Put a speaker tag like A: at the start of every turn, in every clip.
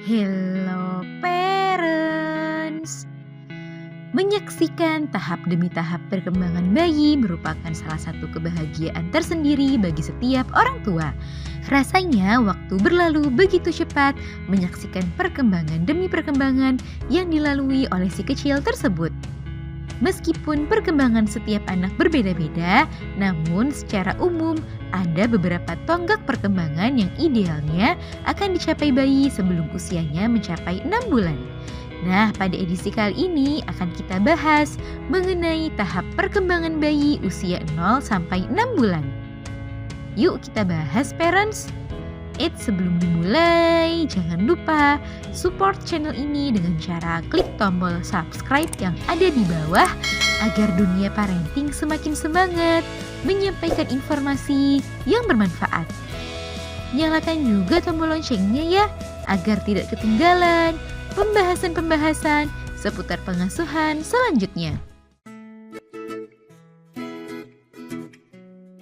A: Hello parents. Menyaksikan tahap demi tahap perkembangan bayi merupakan salah satu kebahagiaan tersendiri bagi setiap orang tua. Rasanya waktu berlalu begitu cepat menyaksikan perkembangan demi perkembangan yang dilalui oleh si kecil tersebut. Meskipun perkembangan setiap anak berbeda-beda, namun secara umum ada beberapa tonggak perkembangan yang idealnya akan dicapai bayi sebelum usianya mencapai 6 bulan. Nah, pada edisi kali ini akan kita bahas mengenai tahap perkembangan bayi usia 0 sampai 6 bulan. Yuk kita bahas parents. Sebelum dimulai, jangan lupa support channel ini dengan cara klik tombol subscribe yang ada di bawah agar dunia parenting semakin semangat menyampaikan informasi yang bermanfaat. Nyalakan juga tombol loncengnya ya, agar tidak ketinggalan pembahasan-pembahasan seputar pengasuhan selanjutnya.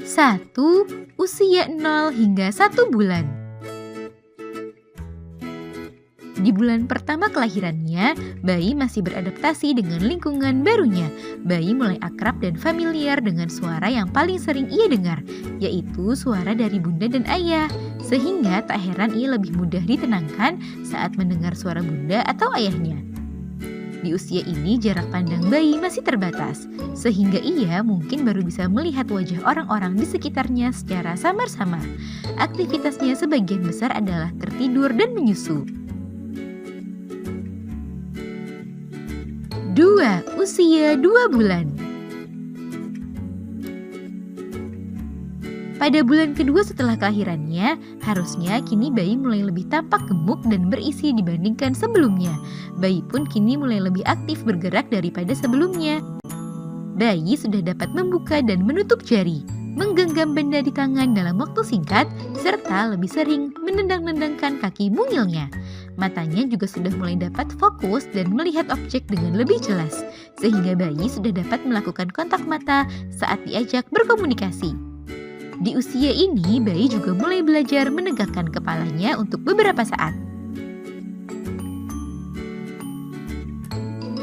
A: 1. Usia 0 hingga 1 bulan. Di bulan pertama kelahirannya, bayi masih beradaptasi dengan lingkungan barunya. Bayi mulai akrab dan familiar dengan suara yang paling sering ia dengar, yaitu suara dari bunda dan ayah. Sehingga tak heran ia lebih mudah ditenangkan saat mendengar suara bunda atau ayahnya. Di usia ini jarak pandang bayi masih terbatas, sehingga ia mungkin baru bisa melihat wajah orang-orang di sekitarnya secara samar-samar. Aktivitasnya sebagian besar adalah tertidur dan menyusu. 2. Usia 2 bulan. Pada bulan kedua setelah kelahirannya, harusnya kini bayi mulai lebih tampak gemuk dan berisi dibandingkan sebelumnya. Bayi pun kini mulai lebih aktif bergerak daripada sebelumnya. Bayi sudah dapat membuka dan menutup jari, menggenggam benda di tangan dalam waktu singkat, serta lebih sering menendang-nendangkan kaki mungilnya. Matanya juga sudah mulai dapat fokus dan melihat objek dengan lebih jelas, sehingga bayi sudah dapat melakukan kontak mata saat diajak berkomunikasi. Di usia ini, bayi juga mulai belajar menegakkan kepalanya untuk beberapa saat.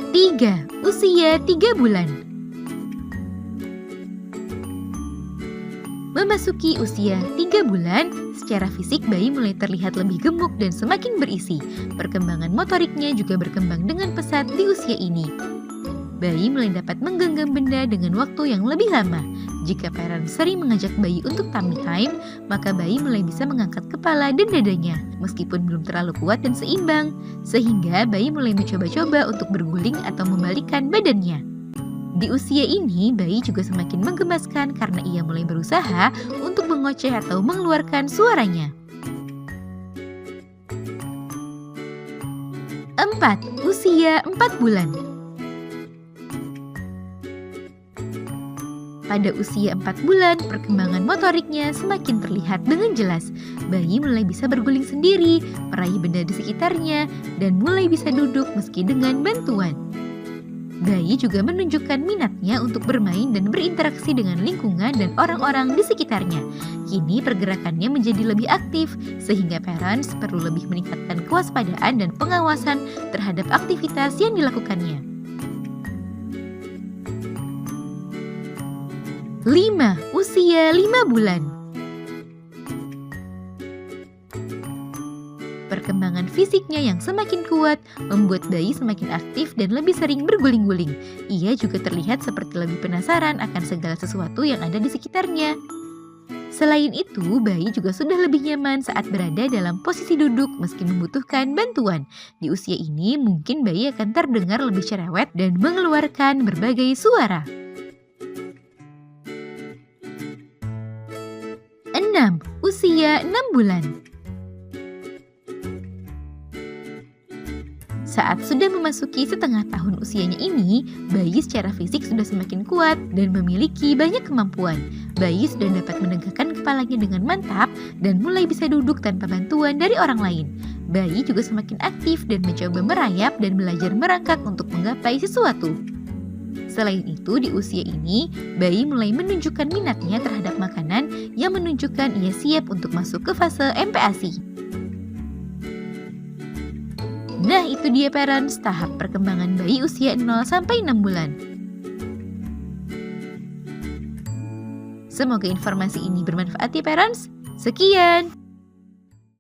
A: 3. Usia 3 bulan. Memasuki usia 3 bulan, secara fisik bayi mulai terlihat lebih gemuk dan semakin berisi. Perkembangan motoriknya juga berkembang dengan pesat di usia ini. Bayi mulai dapat menggenggam benda dengan waktu yang lebih lama. Jika parents sering mengajak bayi untuk tummy time, maka bayi mulai bisa mengangkat kepala dan dadanya, meskipun belum terlalu kuat dan seimbang, sehingga bayi mulai mencoba-coba untuk berguling atau membalikkan badannya. Di usia ini, bayi juga semakin menggemaskan karena ia mulai berusaha untuk mengoceh atau mengeluarkan suaranya. 4. Usia 4 bulan. Pada usia 4 bulan, perkembangan motoriknya semakin terlihat dengan jelas. Bayi mulai bisa berguling sendiri, meraih benda di sekitarnya, dan mulai bisa duduk meski dengan bantuan. Bayi juga menunjukkan minatnya untuk bermain dan berinteraksi dengan lingkungan dan orang-orang di sekitarnya. Kini pergerakannya menjadi lebih aktif, sehingga parents perlu lebih meningkatkan kewaspadaan dan pengawasan terhadap aktivitas yang dilakukannya. 5. Usia 5 bulan. Perkembangan fisiknya yang semakin kuat membuat bayi semakin aktif dan lebih sering berguling-guling. Ia juga terlihat seperti lebih penasaran akan segala sesuatu yang ada di sekitarnya. Selain itu, bayi juga sudah lebih nyaman saat berada dalam posisi duduk meski membutuhkan bantuan. Di usia ini, mungkin bayi akan terdengar lebih cerewet dan mengeluarkan berbagai suara. 6. Usia 6 bulan. Saat sudah memasuki setengah tahun usianya ini, bayi secara fisik sudah semakin kuat dan memiliki banyak kemampuan. Bayi sudah dapat menegakkan kepalanya dengan mantap dan mulai bisa duduk tanpa bantuan dari orang lain. Bayi juga semakin aktif dan mencoba merayap dan belajar merangkak untuk menggapai sesuatu. Selain itu, di usia ini, bayi mulai menunjukkan minatnya terhadap makanan yang menunjukkan ia siap untuk masuk ke fase MPASI. Nah, itu dia parents, tahap perkembangan bayi usia 0 sampai 6 bulan. Semoga informasi ini bermanfaat ya parents. Sekian.